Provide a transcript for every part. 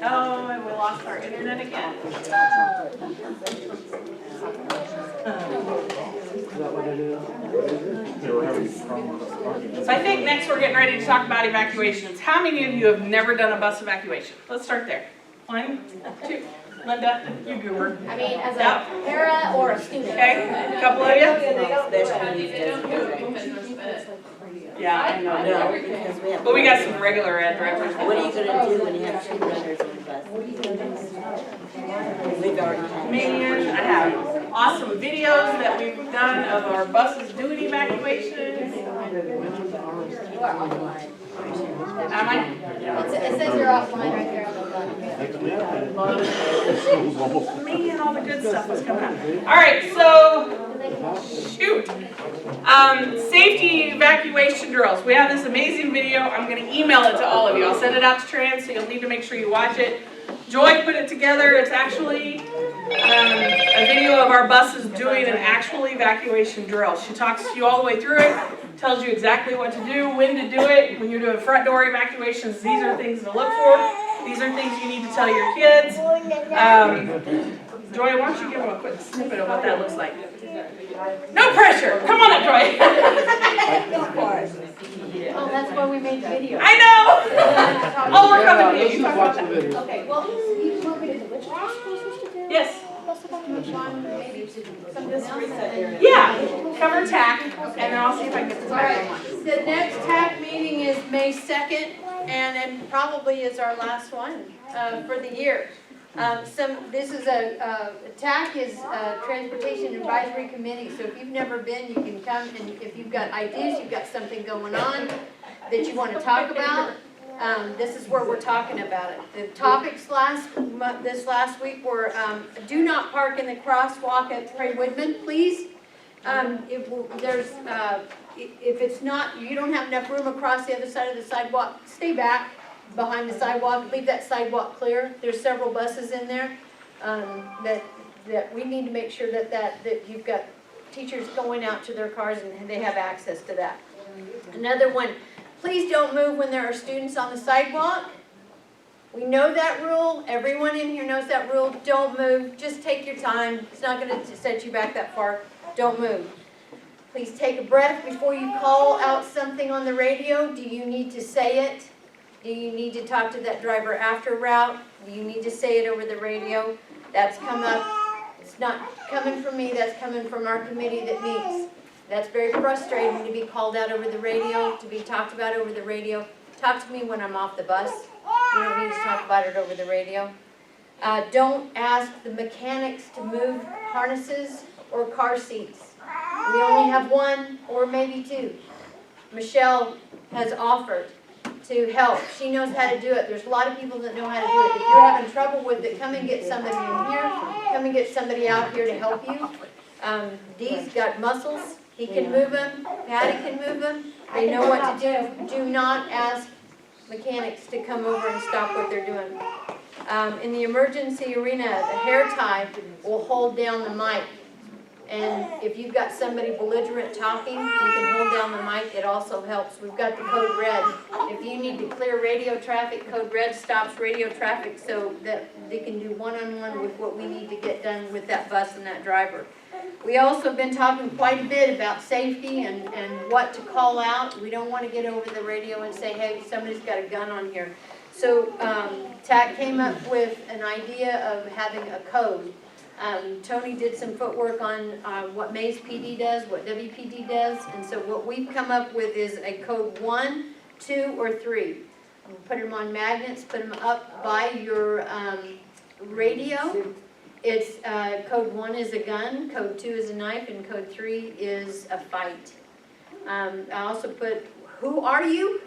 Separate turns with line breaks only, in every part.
Oh, and we lost our internet again. So I think next we're getting ready to talk about evacuations. How many of you have never done a bus evacuation? Let's start there. 1, 2. Linda, you goober.
I mean, as a para or a student.
Okay, a couple of you? Yeah, I know.
No, because we have.
But we got some regular ed drivers.
What are you gonna do when you have two runners on the bus? We've already had.
Man, I have awesome videos that we've done of our buses doing evacuations. Am I?
It says you're offline right there on the button.
Man, all the good stuff was coming out. All right, so shoot. Safety evacuation drills. We have this amazing video. I'm going to email it to all of you. I'll send it out to Trans, so you'll need to make sure you watch it. Joy put it together. It's actually a video of our buses doing an actual evacuation drill. She talks to you all the way through it, tells you exactly what to do, when to do it. When you're doing front door evacuations, these are things to look for. These are things you need to tell your kids. Joy, why don't you give them a quick snippet of what that looks like? No pressure. Come on up, Joy.
Oh, that's why we made the video.
I know. I'll work on the video. You talk about that.
Okay, well, you want me to do which one we're supposed to do?
Yes.
Which one, maybe something else?
Yeah. Cover TAC, and then I'll see if I can get this
All
back
right,
on.
the next TAC meeting is May 2nd, and then probably is our last one for the year. This is TAC is a Transportation Advisory Committee, so if you've never been, you can come, and if you've got ideas, you've got something going on that you want to talk about, this is where we're talking about it. The topics this last week were, do not park in the crosswalk at Prairie Woodman, please. If it's not, you don't have enough room across the other side of the sidewalk, stay back behind the sidewalk, leave that sidewalk clear. There's several buses in there that we need to make sure that you've got teachers going out to their cars and they have access to that. Another one, please don't move when there are students on the sidewalk. We know that rule. Everyone in here knows that rule. Don't move. Just take your time. It's not going to set you back that far. Don't move. Please take a breath before you call out something on the radio. Do you need to say it? Do you need to talk to that driver after route? Do you need to say it over the radio? That's come up. It's not coming from me. That's coming from our committee that meets. That's very frustrating to be called out over the radio, to be talked about over the radio. Talk to me when I'm off the bus. You don't need to talk about it over the radio. Don't ask the mechanics to move harnesses or car seats. We only have one or maybe two. Michelle has offered to help. She knows how to do it. There's a lot of people that know how to do it. If you're having trouble with it, come and get somebody in here. Come and get somebody out here to help you. Dee's got muscles. He can move them. Patty can move them. They know what to do. Do not ask mechanics to come over and stop what they're doing. In the emergency arena, the hair tie will hold down the mic. And if you've got somebody belligerent talking, you can hold down the mic. It also helps. We've got the code red. If you need to clear radio traffic, code red stops radio traffic so that they can do one-on-one with what we need to get done with that bus and that driver. We also have been talking quite a bit about safety and what to call out. We don't want to get over the radio and say, hey, somebody's got a gun on here. So TAC came up with an idea of having a code. Tony did some footwork on what Mays PD does, what WPD does, and so what we've come up with is a code 1, 2, or 3. We'll put them on magnets, put them up by your radio. It's code 1 is a gun, code 2 is a knife, and code 3 is a fight. I also put who are you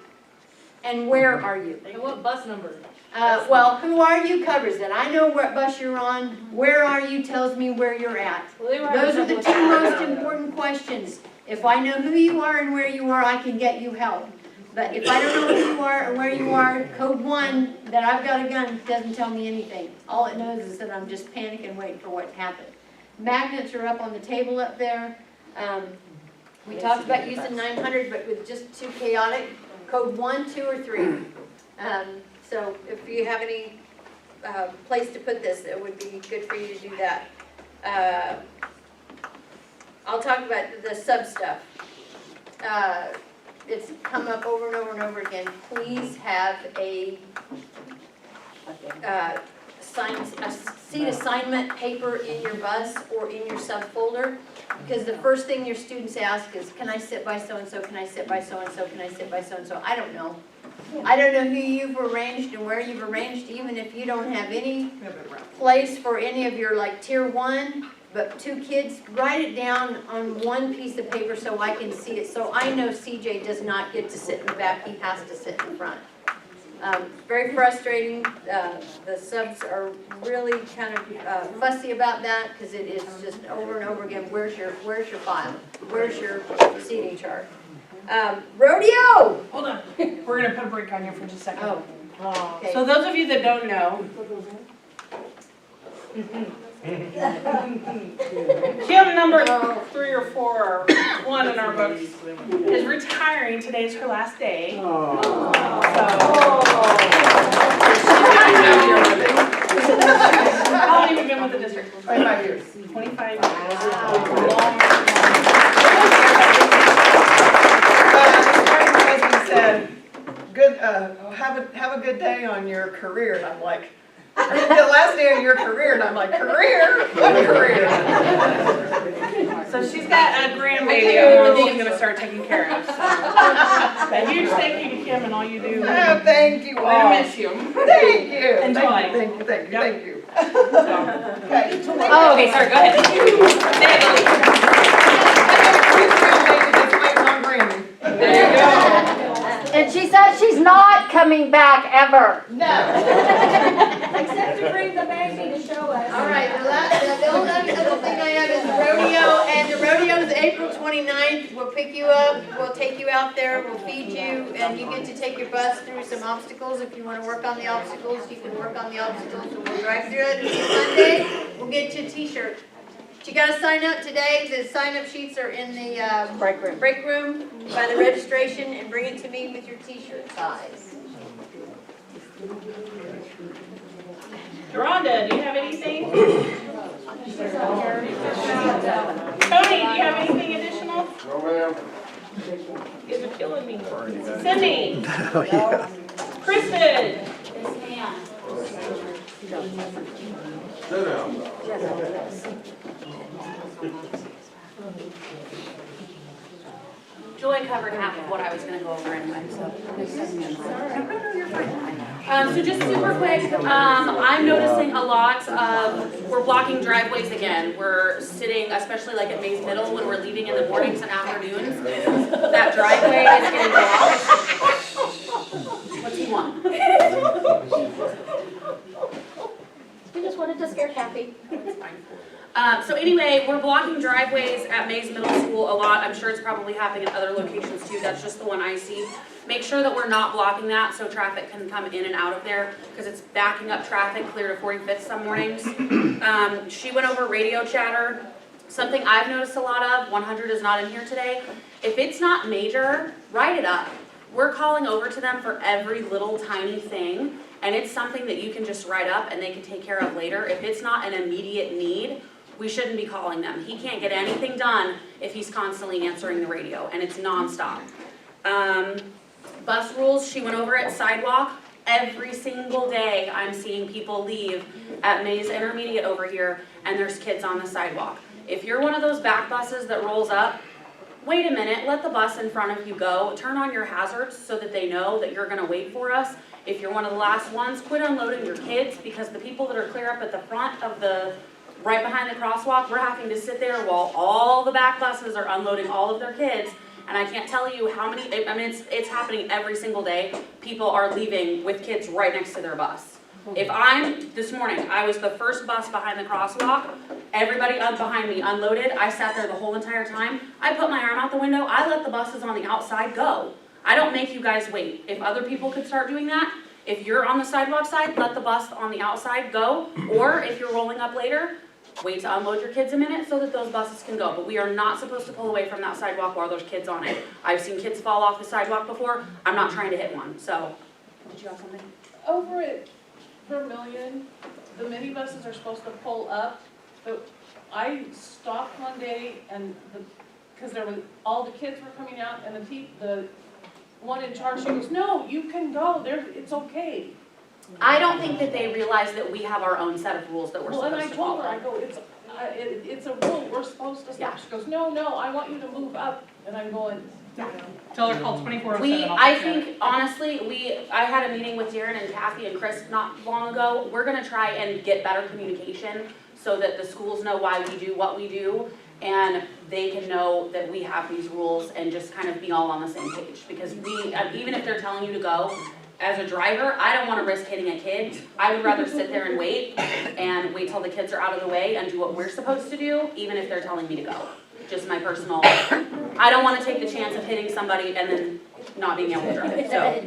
and where are you?
And what bus number?
Well, who are you covers it. I know what bus you're on. Where are you tells me where you're at. Those are the two most important questions. If I know who you are and where you are, I can get you help. But if I don't know who you are or where you are, code 1, that I've got a gun, doesn't tell me anything. All it knows is that I'm just panicking waiting for what happened. Magnets are up on the table up there. We talked about using 900, but with just too chaotic. Code 1, 2, or 3. So if you have any place to put this, it would be good for you to do that. I'll talk about the sub stuff. It's come up over and over and over again. Please have a seat assignment paper in your bus or in your sub folder. Because the first thing your students ask is, can I sit by so-and-so, can I sit by so-and-so, can I sit by so-and-so? I don't know. I don't know who you've arranged and where you've arranged, even if you don't have any place for any of your like tier 1, but 2 kids, write it down on one piece of paper so I can see it. So I know CJ does not get to sit in the back, he has to sit in front. Very frustrating. The subs are really kind of fussy about that because it is just over and over again. Where's your file? Where's your seating chart? Rodeo!
Hold on, we're gonna put a break on you for just a second.
Oh, okay.
So those of you that don't know, Kim number 3 or 4 or 1 in our books is retiring. Today's her last day. How long have you been with the district?
25 years.
25 years.
My husband said, "Good, have a good day on your career," and I'm like, "The last day of your career," and I'm like, "Career? What career?"
So she's got a grandbaby she's going to start taking care of. So. A huge thank you to Kim and all you do.
Oh, thank you
We're
all.
going to miss you.
Thank you.
Enjoy.
Thank you.
Yep.
Thank you. Okay.
Oh, okay, sorry, go ahead. There you go.
And she says she's not coming back ever.
Except to bring the baby to show us. All right, the only other thing I have is the rodeo, and the rodeo is April 29th. We'll pick you up, we'll take you out there, we'll feed you, and you get to take your bus through some obstacles. If you want to work on the obstacles, you can work on the obstacles, and we'll drive through it. Sunday, we'll get you a t-shirt. But you gotta sign up today. The sign-up sheets are in the break room by the registration, and bring it to me with your t-shirt size.
Rhonda, do you have anything? Tony, do you have anything additional?
No, ma'am.
You guys are killing me. Cindy? Kristen?
Sit down.
Joy covered half of what I was going to go over anyway, so. So just super quick, I'm noticing a lot of, we're blocking driveways again. We're sitting, especially like at Mays Middle, when we're leaving in the mornings and afternoons, that driveway is getting blocked. What's he want?
We just wanted to scare Kathy.
So anyway, we're blocking driveways at Mays Middle School a lot. I'm sure it's probably happening at other locations too. That's just the one I see. Make sure that we're not blocking that so traffic can come in and out of there because it's backing up traffic clear to 45th some mornings. She went over radio chatter. Something I've noticed a lot of, 100 is not in here today. If it's not major, write it up. We're calling over to them for every little tiny thing, and it's something that you can just write up and they can take care of later. If it's not an immediate need, we shouldn't be calling them. He can't get anything done if he's constantly answering the radio, and it's nonstop. Bus rules, she went over it, sidewalk. Every single day I'm seeing people leave at Mays Intermediate over here, and there's kids on the sidewalk. If you're one of those back buses that rolls up, wait a minute, let the bus in front of you go. Turn on your hazards so that they know that you're gonna wait for us. If you're one of the last ones, quit unloading your kids, because the people that are clear up at the front of the, right behind the crosswalk, we're having to sit there while all the back buses are unloading all of their kids. And I can't tell you how many, I mean, it's happening every single day. People are leaving with kids right next to their bus. This morning, I was the first bus behind the crosswalk. Everybody behind me unloaded. I sat there the whole entire time. I put my arm out the window. I let the buses on the outside go. I don't make you guys wait. If other people could start doing that, if you're on the sidewalk side, let the bus on the outside go. Or if you're rolling up later, wait to unload your kids a minute so that those buses can go. But we are not supposed to pull away from that sidewalk while there's kids on it. I've seen kids fall off the sidewalk before. I'm not trying to hit one, so. Did you have something?
Over at per million. The minibuses are supposed to pull up, but I stopped one day and because there was, all the kids were coming out and the one in charge, she goes, no, you can go, it's okay.
I don't think that they realize that we have our own set of rules that we're
Well, and I
supposed to
told her,
follow.
I go, it's a rule, we're supposed to stop.
Yeah.
She goes, no, I want you to move up. And I'm going,
Tell her call 24/7.
I think, honestly, I had a meeting with Darren and Kathy and Chris not long ago. We're gonna try and get better communication so that the schools know why we do what we do, and they can know that we have these rules and just kind of be all on the same page. Because even if they're telling you to go, as a driver, I don't wanna risk hitting a kid. I would rather sit there and wait till the kids are out of the way and do what we're supposed to do, even if they're telling me to go. Just my personal, I don't wanna take the chance of hitting somebody and then not being able to drive, so.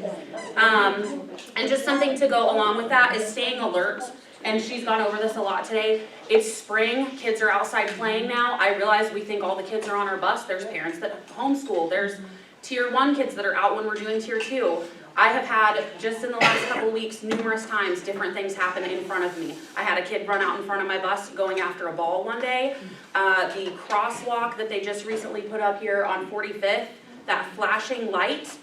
And just something to go along with that is staying alert, and she's gone over this a lot today. It's spring, kids are outside playing now. I realize we think all the kids are on our bus. There's parents that homeschool, there's tier 1 kids that are out when we're doing tier 2. I have had, just in the last couple of weeks, numerous times, different things happen in front of me. I had a kid run out in front of my bus going after a ball one day. The crosswalk that they just recently put up here on 45th, that flashing light,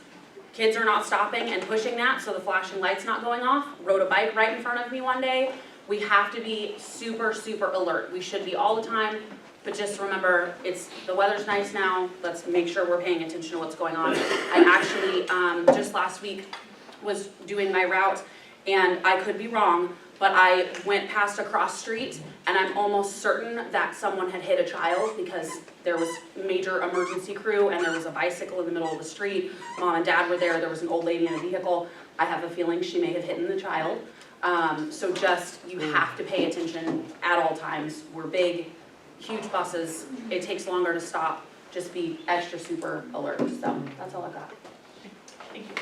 kids are not stopping and pushing that, so the flashing light's not going off. Rode a bike right in front of me one day. We have to be super, super alert. We should be all the time, but just remember, the weather's nice now. Let's make sure we're paying attention to what's going on. I actually, just last week, was doing my route, and I could be wrong, but I went past a cross street, and I'm almost certain that someone had hit a child because there was major emergency crew, and there was a bicycle in the middle of the street. Mom and Dad were there. There was an old lady in a vehicle. I have a feeling she may have hit the child. So just, you have to pay attention at all times. We're big, huge buses. It takes longer to stop. Just be extra super alert. So that's all I got.
Thank you.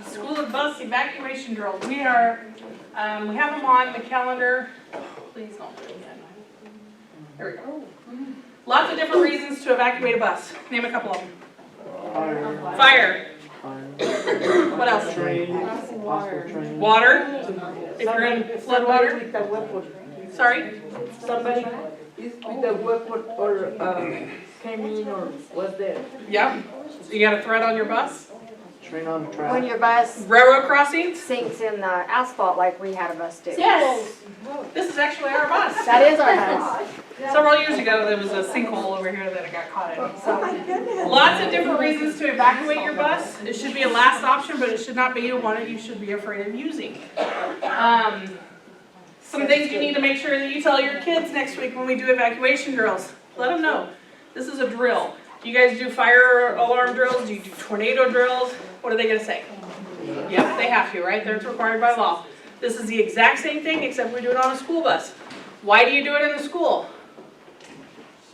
School of bus evacuation drills. We have them on the calendar. Please don't do it again. There we go. Lots of different reasons to evacuate a bus. Name a couple of them. Fire. What else? Water. If you're in flood water. Sorry?
Somebody is with a weapon or came in or was there.
Yep. So you got a threat on your bus?
Train on the
When
track.
your bus
Railroad crossings?
sinks in the asphalt like we had a bus do.
Yes. This is actually our bus.
That is our bus.
Several years ago, there was a sinkhole over here that I got caught in. So, lots of different reasons to evacuate your bus. It should be a last option, but it should not be one that you should be afraid of using. Some things you need to make sure that you tell your kids next week when we do evacuation drills. Let them know. This is a drill. You guys do fire alarm drills? Do you do tornado drills? What are they going to say? Yep, they have to, right? That's required by law. This is the exact same thing, except we do it on a school bus. Why do you do it in the school?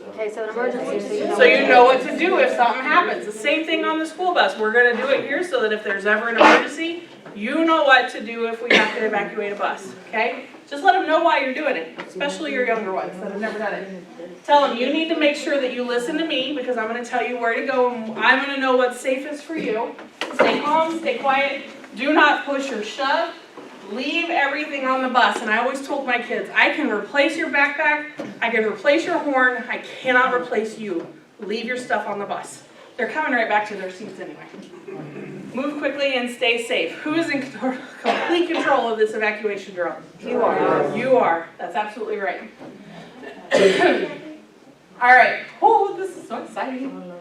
In case of an emergency,
So you know what to do if something happens. The same thing on the school bus. We're going to do it here so that if there's ever an emergency, you know what to do if we have to evacuate a bus, okay? Just let them know why you're doing it, especially your younger ones that have never done it. Tell them you need to make sure that you listen to me because I'm going to tell you where to go and I'm going to know what's safest for you. Stay calm, stay quiet, do not push or shove. Leave everything on the bus. And I always told my kids, I can replace your backpack, I can replace your horn, I cannot replace you. Leave your stuff on the bus. They're coming right back to their seats anyway. Move quickly and stay safe. Who is in complete control of this evacuation drill?
you are.
You are. That's absolutely right. All right. Oh, this is so exciting.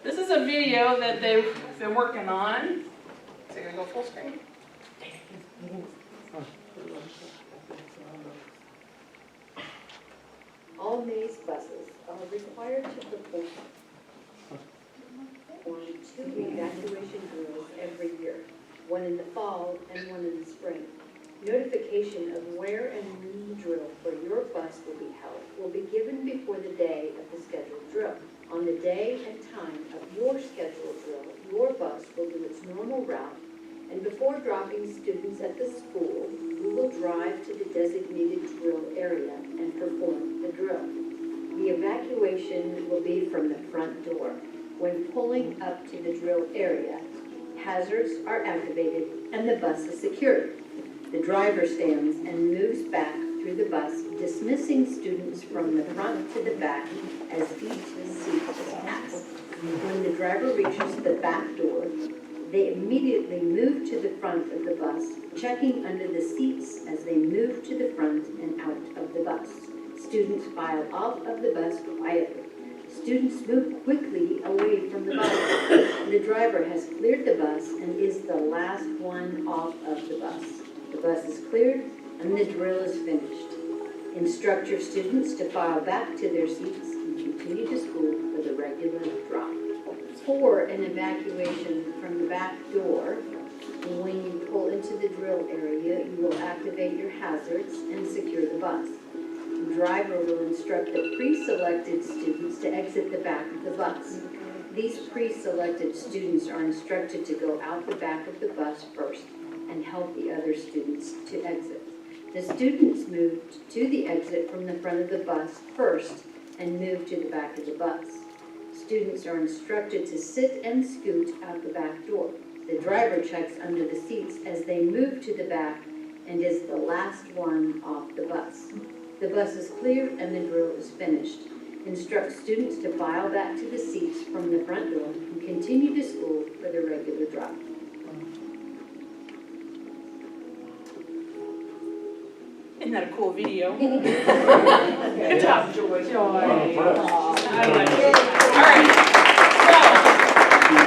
This is a video that they've been working on. Is it going to go full screen?
All Maze buses are required to perform two evacuation drills every year, one in the fall and one in the spring. Notification of where and when the drill for your bus will be held will be given before the day of the scheduled drill. On the day and time of your scheduled drill, your bus will do its normal route, and before dropping students at the school, we will drive to the designated drill area and perform the drill. The evacuation will be from the front door. When pulling up to the drill area, hazards are activated and the bus is secured. The driver stands and moves back through the bus, dismissing students from the front to the back as each seat is passed. When the driver reaches the back door, they immediately move to the front of the bus, checking under the seats as they move to the front and out of the bus. Students file off of the bus quietly. Students move quickly away from the bus. The driver has cleared the bus and is the last one off of the bus. The bus is cleared and the drill is finished. Instruct your students to file back to their seats and continue to school for the regular drop. For an evacuation from the back door, when you pull into the drill area, you will activate your hazards and secure the bus. The driver will instruct the pre-selected students to exit the back of the bus. These pre-selected students are instructed to go out the back of the bus first and help the other students to exit. The students move to the exit from the front of the bus first and move to the back of the bus. Students are instructed to sit and scoot out the back door. The driver checks under the seats as they move to the back and is the last one off the bus. The bus is cleared and the drill is finished. Instruct students to file back to the seats from the front door and continue to school for the regular drop.
Isn't that a cool video? Good job, Joy. I like it. All right,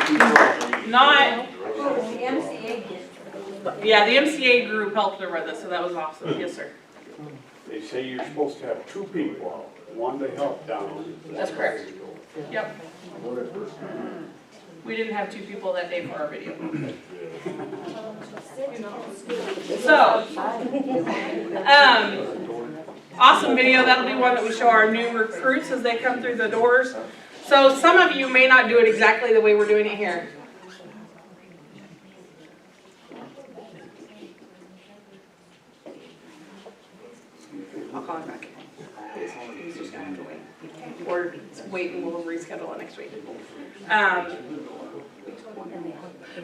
so, not, yeah, the MCA group helped her with this, so that was awesome. Yes, sir.
They say you're supposed to have two people, one to help down.
That's correct. Yep. We didn't have two people that day for our video. So, awesome video. That'll be one that we show our new recruits as they come through the doors. So some of you may not do it exactly the way we're doing it here. I'll call him back. He's just gonna have to wait. Or wait and we'll reschedule it next week.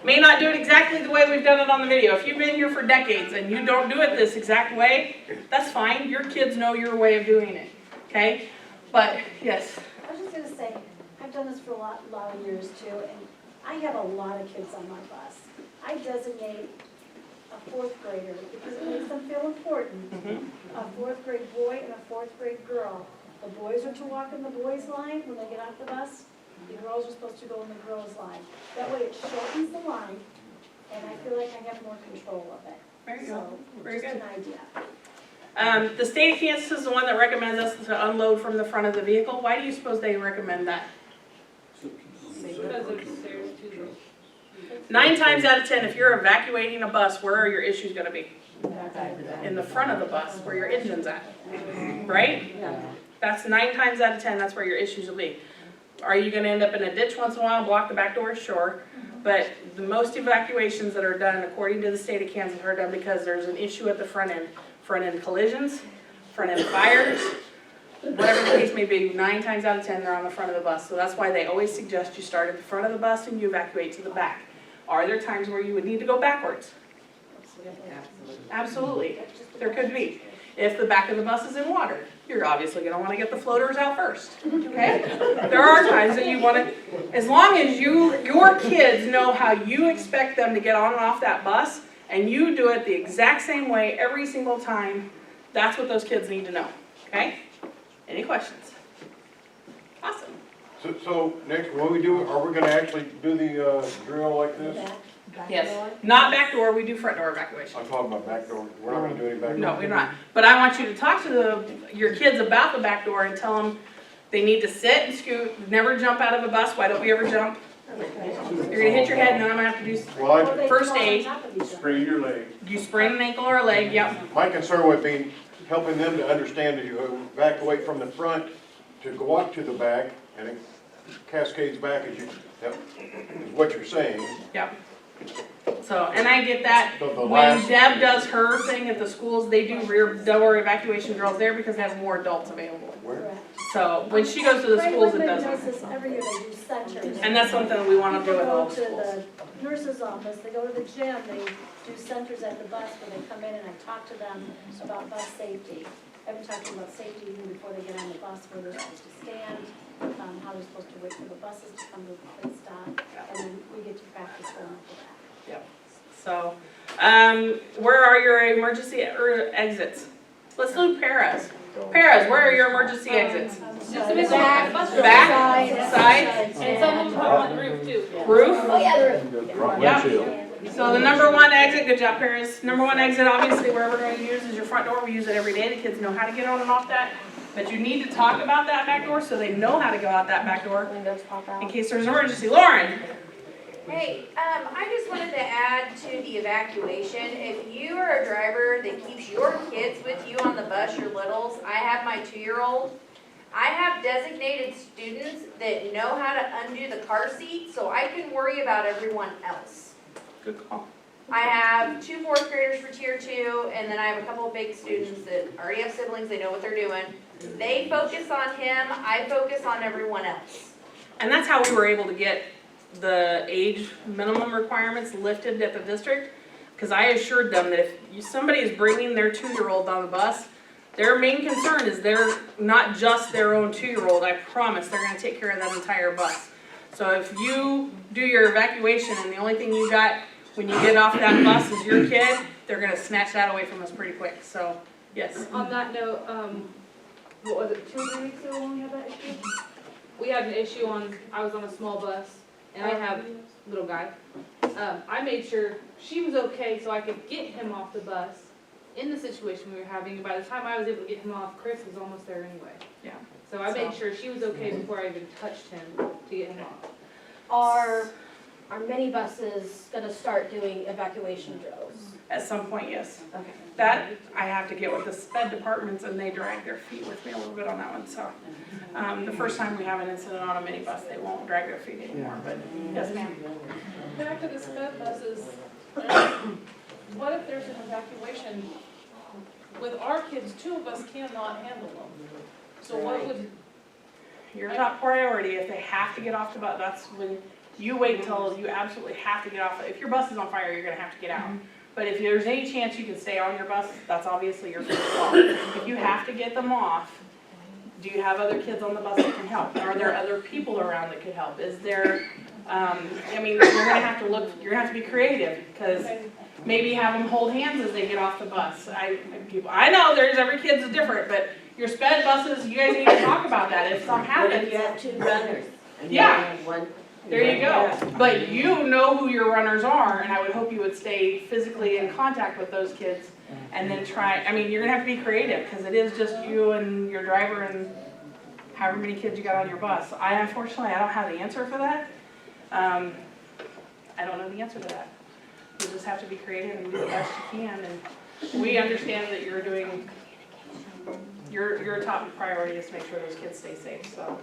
May not do it exactly the way we've done it on the video. If you've been here for decades and you don't do it this exact way, that's fine. Your kids know your way of doing it, okay? But, yes.
I was just gonna say, I've done this for a lot of years too, and I have a lot of kids on my bus. I designate a fourth grader because it makes them feel important. A fourth grade boy and a fourth grade girl. The boys are to walk in the boys' line when they get off the bus. The girls are supposed to go in the girls' line. That way it shortens the line, and I feel like I have more control of it.
There you go.
So,
Very
just
good.
an idea.
The state of Kansas is the one that recommends us to unload from the front of the vehicle. Why do you suppose they recommend that?
Because it's stairs to the.
9 times out of 10, if you're evacuating a bus, where are your issues gonna be? In the front of the bus, where your engine's at, right? That's 9 times out of 10, that's where your issues will be. Are you gonna end up in a ditch once in a while and block the back door? Sure. But the most evacuations that are done, according to the state of Kansas, are done because there's an issue at the front end collisions, front end fires, whatever the case may be. 9 times out of 10, they're on the front of the bus. So that's why they always suggest you start at the front of the bus and you evacuate to the back. Are there times where you would need to go backwards? Absolutely. There could be. If the back of the bus is in water, you're obviously going to want to get the floaters out first, okay? There are times that you want to, as long as your kids know how you expect them to get on and off that bus, and you do it the exact same way every single time, that's what those kids need to know, okay? Any questions? Awesome.
So next, when we do it, are we gonna actually do the drill like this?
Yes. Not back door, we do front door evacuation.
I'm talking about back door, we're not gonna do any back door?
No, we're not. But I want you to talk to your kids about the back door and tell them they need to sit and scoot, never jump out of a bus. Why don't we ever jump? You're gonna hit your head and then I'm gonna have to do
Well,
first aid.
sprain your leg.
You sprain an ankle or a leg, yep.
My concern would be helping them to understand that you evacuate from the front to go up to the back, and it cascades back as you, that is what you're saying.
Yep. So, and I get that.
So the
When
last-
Deb does her thing at the schools, they do rear door evacuation drills there because they have more adults available.
Where?
So when she goes to the schools, it
Franklin
doesn't.
does this every year, they do centers.
And that's something we wanna do with all the
People
schools.
go to the nurse's office, they go to the gym, they do centers at the bus where they come in and I talk to them about bus safety. I've been talking about safety even before they get on the bus, where they're supposed to stand, how they're supposed to wait for the buses to come to a complete stop, and then we get to practice going for that.
So, where are your emergency exits? Let's do paras. Paras, where are your emergency exits?
Just to make sure
Back,
the bus
Back,
driver-
side,
And some of them are on the roof too.
roof?
Oh, yeah, the roof.
Yeah. So the number one exit, good job Paris, number one exit, obviously, where we're going to use is your front door. We use it every day. The kids know how to get on and off that. But you need to talk about that back door so they know how to go out that back door
Windows pop out.
in case there's an emergency. Lauren?
Hey, I just wanted to add to the evacuation, if you are a driver that keeps your kids with you on the bus, your littles, I have my 2-year-old, I have designated students that know how to undo the car seat, so I can worry about everyone else.
Good call.
I have 2 4th graders for tier 2, and then I have a couple of big students that already have siblings, they know what they're doing. They focus on him, I focus on everyone else.
And that's how we were able to get the age minimum requirements lifted at the district. Because I assured them that if somebody is bringing their 2-year-old on the bus, their main concern is they're not just their own 2-year-old. I promise they're gonna take care of that entire bus. So if you do your evacuation and the only thing you got when you get off that bus is your kid, they're gonna snatch that away from us pretty quick, so, yes.
On that note, what was it, 2 or 3 weeks ago when we had that issue? We had an issue I was on a small bus, and I have little guy. I made sure she was okay so I could get him off the bus in the situation we were having. And by the time I was able to get him off, Chris was almost there anyway.
Yeah.
So I made sure she was okay before I even touched him to get him off.
Are minibuses gonna start doing evacuation drills?
At some point, yes.
Okay.
That, I have to get with the sped departments and they drag their feet with me a little bit on that one, so. The first time we have an incident on a minibus, they won't drag their feet anymore, but yes, ma'am.
Back to the sped buses, what if there's an evacuation? With our kids, 2 of us cannot handle them. So what would,
Your top priority, if they have to get off the bus, that's when you wait until you absolutely have to get off. If your bus is on fire, you're gonna have to get out. But if there's any chance you can stay on your bus, that's obviously your first call. If you have to get them off, do you have other kids on the bus that can help? Are there other people around that could help? Is there, I mean, you're gonna have to look, you're gonna have to be creative, because maybe have them hold hands as they get off the bus. I know every kid's different, but your sped buses, you guys need to talk about that if something
What
happens.
if you have 2 runners? And you
Yeah.
only have one?
There you go. But you know who your runners are, and I would hope you would stay physically in contact with those kids and then try, I mean, you're gonna have to be creative, because it is just you and your driver and however many kids you got on your bus. Unfortunately, I don't have the answer for that. I don't know the answer to that. You just have to be creative and do the best you can, and we understand that you're doing, your top priority is to make sure those kids stay safe, so.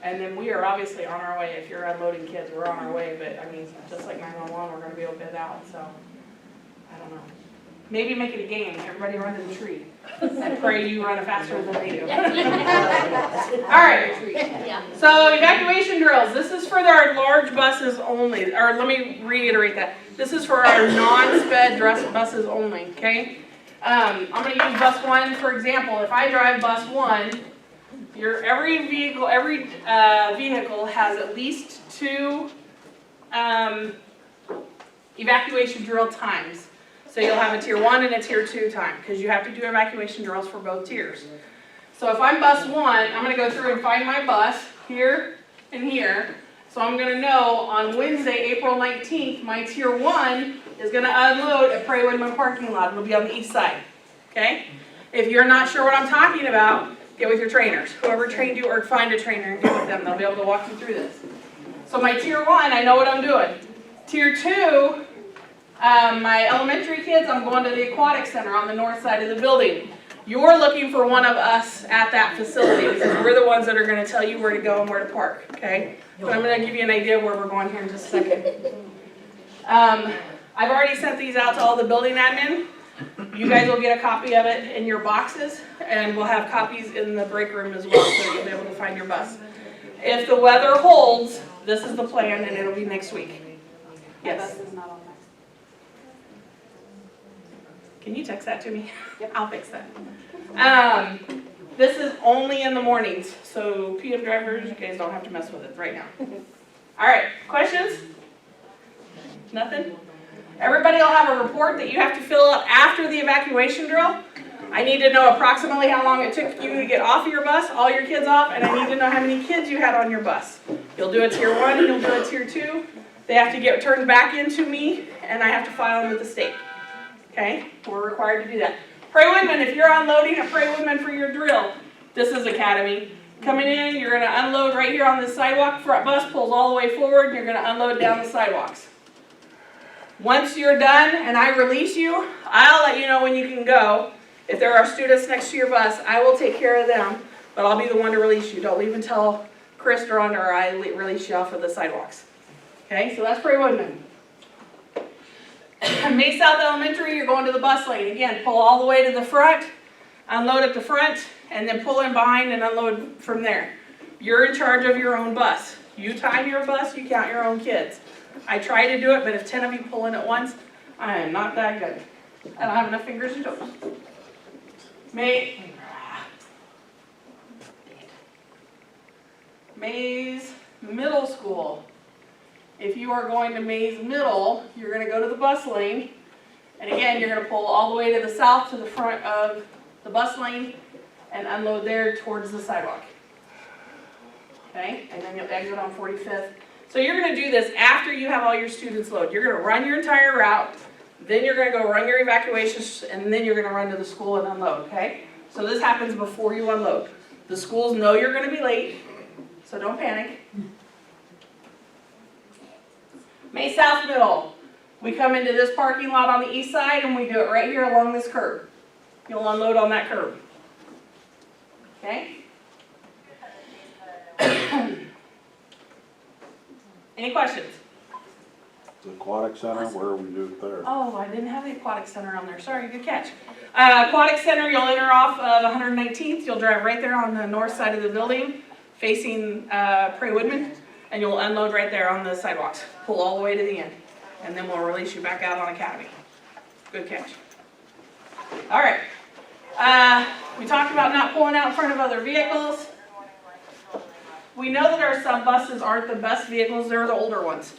And then we are obviously on our way. If you're unloading kids, we're on our way, but I mean, just like 911, we're gonna be able to get out, so. I don't know. Maybe make it a game, everybody run to the tree. And pray you run faster than they do. All right, so evacuation drills, this is for our large buses only, or let me reiterate that. This is for our non-sped buses only, okay? I'm gonna use bus 1 for example. If I drive bus 1, every vehicle has at least 2 evacuation drill times. So you'll have a tier 1 and a tier 2 time, because you have to do evacuation drills for both tiers. So if I'm bus 1, I'm gonna go through and find my bus here and here. So I'm gonna know on Wednesday, April 19th, my tier 1 is gonna unload at Prairie Woodman parking lot. It'll be on the east side, okay? If you're not sure what I'm talking about, get with your trainers. Whoever trained you, or find a trainer and get with them. They'll be able to walk you through this. So my tier 1, I know what I'm doing. Tier 2, my elementary kids, I'm going to the aquatic center on the north side of the building. You're looking for one of us at that facility, because we're the ones that are going to tell you where to go and where to park, okay? So I'm going to give you an idea of where we're going here in just a second. I've already sent these out to all the building admin. You guys will get a copy of it in your boxes, and we'll have copies in the break room as well, so you'll be able to find your bus. If the weather holds, this is the plan, and it'll be next week. Yes? Can you text that to me? I'll fix that. This is only in the mornings, so PM drivers, you guys don't have to mess with it right now. All right, questions? Nothing? Everybody will have a report that you have to fill out after the evacuation drill. I need to know approximately how long it took you to get off of your bus, all your kids off, and I need to know how many kids you had on your bus. You'll do a tier 1 and you'll do a tier 2. They have to get turned back into me, and I have to file them with the state. Okay, we're required to do that. Prairie Woodman, if you're unloading at Prairie Woodman for your drill, this is Academy. Coming in, you're gonna unload right here on the sidewalk, front bus pulls all the way forward, and you're gonna unload down the sidewalks. Once you're done and I release you, I'll let you know when you can go. If there are students next to your bus, I will take care of them, but I'll be the one to release you. Don't leave until Chris or I release you off of the sidewalks. Okay, so that's Prairie Woodman. May South Elementary, you're going to the bus lane. Again, pull all the way to the front, unload at the front, and then pull in behind and unload from there. You're in charge of your own bus. You time your bus, you count your own kids. I try to do it, but if 10 of you pull in at once, I am not that good. I don't have enough fingers and toes. Mays Middle School. If you are going to Mays Middle, you're going to go to the bus lane. And again, you're going to pull all the way to the south to the front of the bus lane and unload there towards the sidewalk. Okay, and then you'll exit on 45th. So you're going to do this after you have all your students loaded. You're going to run your entire route, then you're going to go run your evacuations, and then you're going to run to the school and unload, okay? So this happens before you unload. The schools know you're going to be late, so don't panic. May South Middle. We come into this parking lot on the east side and we do it right here along this curb. You'll unload on that curb. Okay? Any questions?
The aquatic center, where we do it there?
Oh, I didn't have the aquatic center on there. Sorry, good catch. Aquatic center, you'll enter off of 119th. You'll drive right there on the north side of the building, facing Prairie Woodman, and you'll unload right there on the sidewalks. Pull all the way to the end, and then we'll release you back out on Academy. Good catch. All right. We talked about not pulling out in front of other vehicles. We know that our sub buses aren't the best vehicles. They're the older ones.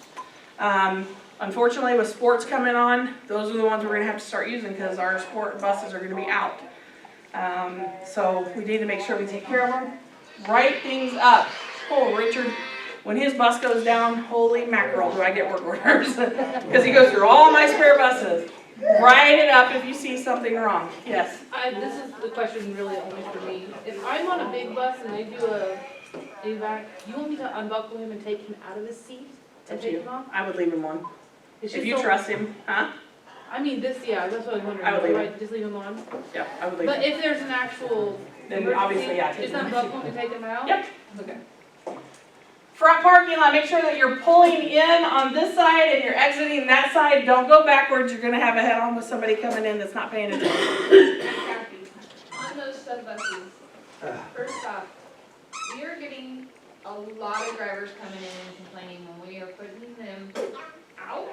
Unfortunately, with sports coming on, those are the ones we're going to have to start using because our sport buses are going to be out. So we need to make sure we take care of them. Write things up. Oh, Richard, when his bus goes down, holy mackerel, do I get work orders. Because he goes through all my spare buses. Write it up if you see something wrong. Yes?
This is the question really only for me. If I'm on a big bus and they do a evac, you want me to unbuckle him and take him out of his seat and take him off?
I would leave him on.
It's
If
just
you
so-
trust him, huh?
I mean, that's what I was wondering.
I would leave
Do
him.
Just leave him on?
Yeah, I would leave
But
him.
if there's an actual
Then
emergency,
obviously, yeah, take
just
him.
unbuckle him and take him out?
Yep.
Okay.
Front parking lot, make sure that you're pulling in on this side and you're exiting that side. Don't go backwards. You're going to have a head-on with somebody coming in that's not paying attention.
Kathy, on those sub buses, first off, we are getting a lot of drivers coming in and complaining when we are putting them out.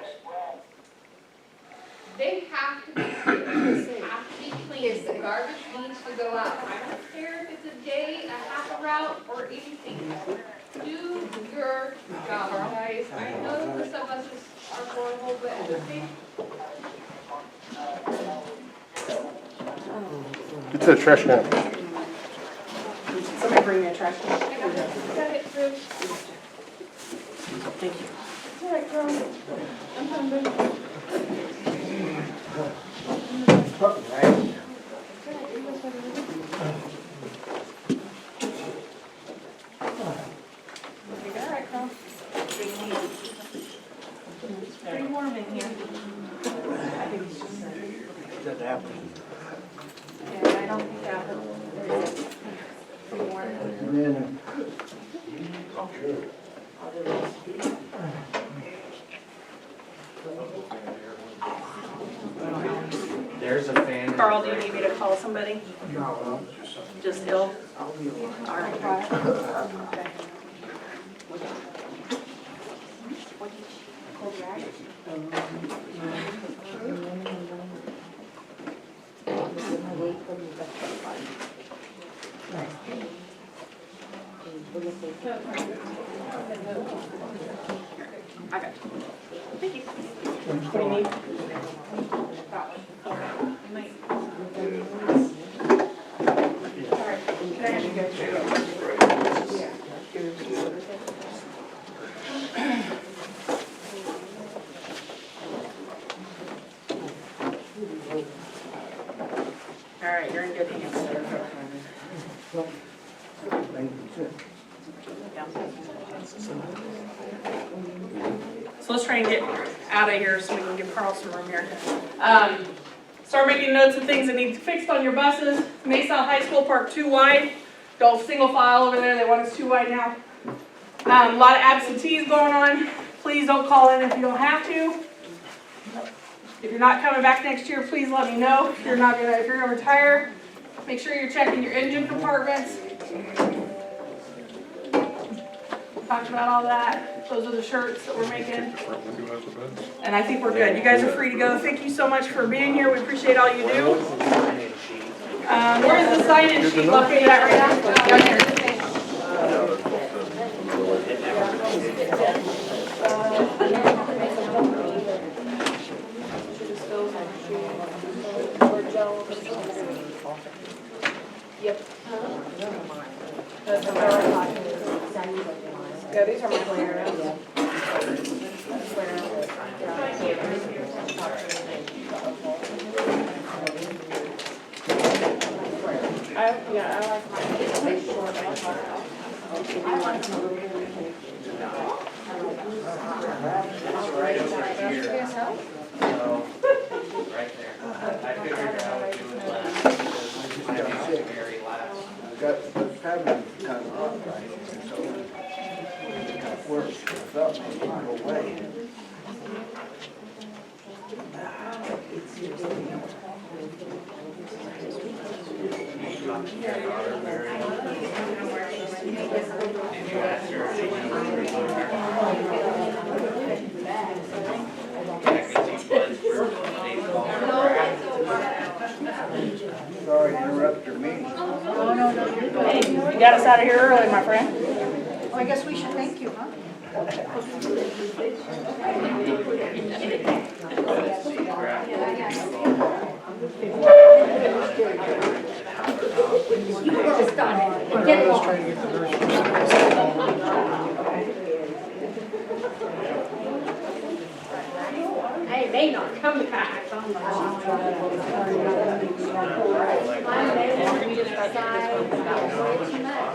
They have to be clean, have to be clean, the garbage needs to go out. I don't care if it's a day, a half a route, or anything. Do your job, guys. I know the sub buses are horrible, but okay.
Get to the trash can.
Somebody bring me a trash can.
I got it through.
Thank you.
All right, girl. I'm hungry.
It's pretty warm in here. Yeah, I don't think that is pretty warm.
There's a fan
Carl, do you need me to call somebody?
No.
Just ill?
I'll be along.
All right. I got you. Thank you. What do you need? Alright, can I have you guys? Alright, you're in good hands. So let's try and get out of here so we can give Carl some room here. Start making notes of things that need fixed on your buses. Mesa High School park too wide. Don't single file over there, they want us too wide now. A lot of absentees going on. Please don't call in if you don't have to. If you're not coming back next year, please let me know. If you're gonna retire, make sure you're checking your engine compartments. Talked about all that. Those are the shirts that we're making. And I think we're good. You guys are free to go. Thank you so much for being here. We appreciate all you do. Where's the sign-in sheet located at right now? Down here. Yep. Yeah, these are my clearance. I like mine short.
Right over here. So, right there. I figured I would do it last, because I made it very last.
Got the cabin kind of hot right here, so it kind of works, it's up, and go away. Sorry to interrupt your meeting.
No, you're good.
Hey, you got us out of here early, my friend.
Oh, I guess we should thank you, huh?
Get along. I may not come back. I may decide way too much.